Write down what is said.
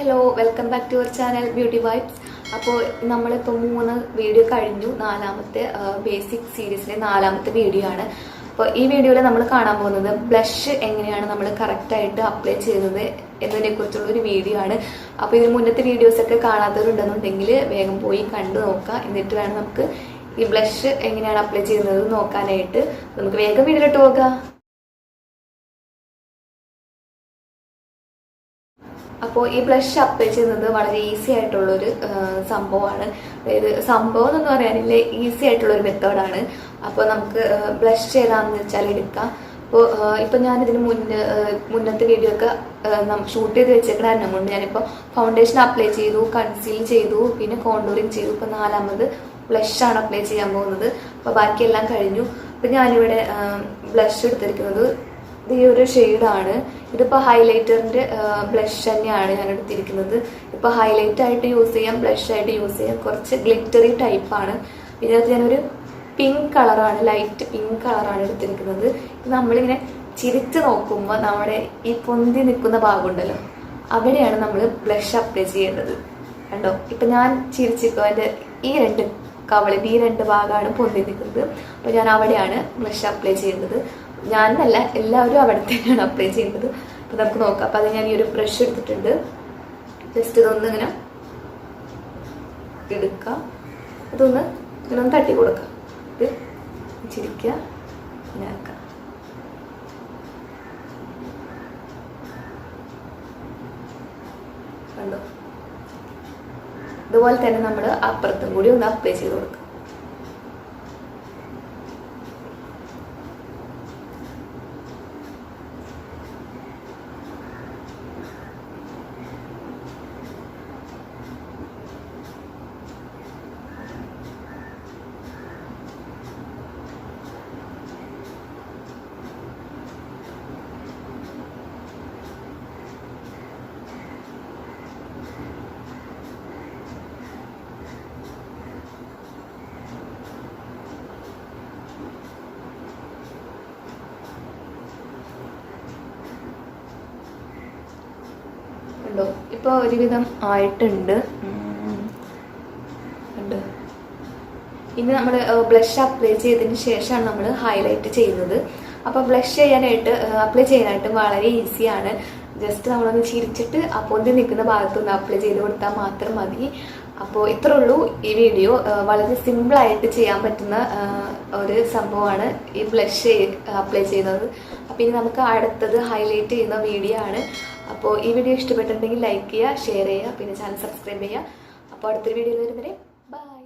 Hello welcome back to our channel beauty vibes. അപ്പോൾ നമ്മളിപ്പോൾ 3 video കഴിഞ്ഞു. നാലാമത്തെ ബേസിക് സീരീസിലെ 4ാമത്തെ വീഡിയോ ആണ്. അപ്പോൾ ഈ വീഡിയോയിൽ നമ്മൾ കാണാൻ പോകുന്നത് ബ്ലഷ് എങ്ങനെയാണ് നമ്മൾ കറക്റ്റായിട്ട് അപ്ലൈ ചെയ്യുന്നത് എന്നതിനെക്കുറിച്ചുള്ള ഒരു വീഡിയോ ആണ്. അപ്പോൾ ഇതിന് മുന്നത്തെ വീഡിയോസൊക്കെ കാണാത്തവരുണ്ടെന്നുണ്ടെങ്കിൽ വേഗം പോയി കണ്ടു നോക്കുക. എന്നിട്ട് വേണം നമുക്ക് ഈ ബ്ലഷ് എങ്ങനെയാണ് അപ്ലൈ ചെയ്യുന്നത് നോക്കാനായിട്ട്. നമുക്ക് വേഗം വീഡിയോയിലോട്ട് പോകാം. അപ്പോൾ ഈ ബ്ലഷ് അപ്ലൈ ചെയ്യുന്നത് വളരെ ഈസി ആയിട്ടുള്ളൊരു സംഭവമാണ്. അതായത് സംഭവം എന്നൊന്നും പറയാനില്ല, ഈസി ആയിട്ടുള്ളൊരു മെത്തേഡാണ്. അപ്പോൾ നമുക്ക് ബ്ലഷ് ഏതാണെന്ന് വെച്ചാൽ എടുക്കാം. അപ്പോൾ ഇപ്പം ഞാനിതിന് മുന്നത്തെ വീഡിയോ ഒക്കെ ഷൂട്ട് ചെയ്ത് വെച്ചേക്കുന്ന കാരണം കൊണ്ട് ഞാനിപ്പോൾ ഫൗണ്ടേഷൻ അപ്ലൈ ചെയ്തു, കൺസീൽ ചെയ്തു, പിന്നെ കോണ്ടൂറിങ് ചെയ്തു. ഇപ്പോൾ 4ാമത് ബ്ലഷാണ് അപ്ലൈ ചെയ്യാൻ പോകുന്നത്. അപ്പോൾ ബാക്കിയെല്ലാം കഴിഞ്ഞു. അപ്പോൾ ഞാനിവിടെ ബ്ലഷ് എടുത്തിരിക്കുന്നത് ഈ ഒരു ഷെയ്ഡാണ്. ഇതിപ്പോൾ ഹൈലൈറ്ററിൻ്റെ ബ്ലഷ് തന്നെയാണ് ഞാൻ എടുത്തിരിക്കുന്നത്. ഇപ്പോൾ ഹൈലൈറ്റ് ആയിട്ട് യൂസ് ചെയ്യാം, ബ്ലഷ് ആയിട്ട് യൂസ് ചെയ്യാം. കുറച്ച് ഗ്ലിറ്ററി ടൈപ്പാണ്. ഇതിനകത്ത് ഞാനൊരു പിങ്ക് കളറാണ്, ലൈറ്റ് പിങ്ക് കളറാണ് എടുത്തിരിക്കുന്നത്. നമ്മളിങ്ങനെ ചിരിച്ച് നോക്കുമ്പോൾ നമ്മുടെ ഈ പൊന്തി നിൽക്കുന്ന ഭാഗമുണ്ടല്ലോ, അവിടെയാണ് നമ്മൾ ബ്ലഷ് അപ്ലൈ ചെയ്യേണ്ടത്. കണ്ടോ, ഇപ്പം ഞാൻ ചിരിച്ചിപ്പോൾ എൻ്റെ ഈ 2 കവളിൽ ഈ 2 ഭാഗമാണ് പൊന്തി നിൽക്കുന്നത്. അപ്പോൾ ഞാൻ അവിടെയാണ് ബ്ലഷ് അപ്ലൈ ചെയ്യേണ്ടത്. ഞാനല്ല, എല്ലാവരും അവിടെ തന്നെയാണ് അപ്ലൈ ചെയ്യുന്നത്. അപ്പോൾ നമുക്ക് നോക്കാം. അപ്പോൾ അത് ഞാൻ ഈ ഒരു ബ്രഷ് എടുത്തിട്ടുണ്ട്. ജസ്റ്റ് ഇതൊന്ന് ഇങ്ങനെ എടുക്കാം, അതൊന്ന് ഇങ്ങനെ ഒന്ന് തട്ടി കൊടുക്കാം. ഇത് ചിരിക്കുക, ഇങ്ങനെ ആക്കാം. കണ്ടോ, ഇതുപോലെ തന്നെ നമ്മൾ അപ്പുറത്തും കൂടി ഒന്ന് അപ്ലൈ ചെയ്ത് കൊടുക്കാം. ോ ഇപ്പോൾ ഒരുവിധം ആയിട്ടുണ്ട്. ഇനി നമ്മൾ ബ്ലഷ് അപ്ലൈ ചെയ്തതിന് ശേഷമാണ് നമ്മൾ ഹൈലൈറ്റ് ചെയ്യുന്നത്. അപ്പോൾ ബ്ലഷ് അപ്ലൈ ചെയ്യാനായിട്ട് വളരെ ഈസിയാണ്. ജസ്റ്റ് നമ്മളൊന്ന് ചിരിച്ചിട്ട് അപ്പോൾ നിൽക്കുന്ന ഭാഗത്തൊന്ന് അപ്ലൈ ചെയ്ത് കൊടുത്താൽ മാത്രം മതി. അപ്പോൾ ഇത്രേ ഉള്ളൂ ഈ വീഡിയോ. വളരെ സിമ്പിളായിട്ട് ചെയ്യാൻ പറ്റുന്ന ഒരു സംഭവമാണ് ഈ ബ്ലഷ് അപ്ലൈ ചെയ്യുന്നത്. അപ്പോൾ ഇനി നമുക്ക് അടുത്തത് ഹൈലൈറ്റ് ചെയ്യുന്ന വീഡിയോ ആണ്. അപ്പോൾ ഈ വീഡിയോ ഇഷ്ടപ്പെട്ടിട്ടുണ്ടെങ്കിൽ ലൈക്ക് ചെയ്യുക, ഷെയർ ചെയ്യുക, പിന്നെ ചാനൽ സബ്സ്ക്രൈബ് ചെയ്യുക. അപ്പോൾ അടുത്തൊരു വീഡിയോയിൽ വരുന്നവരെ ബൈ.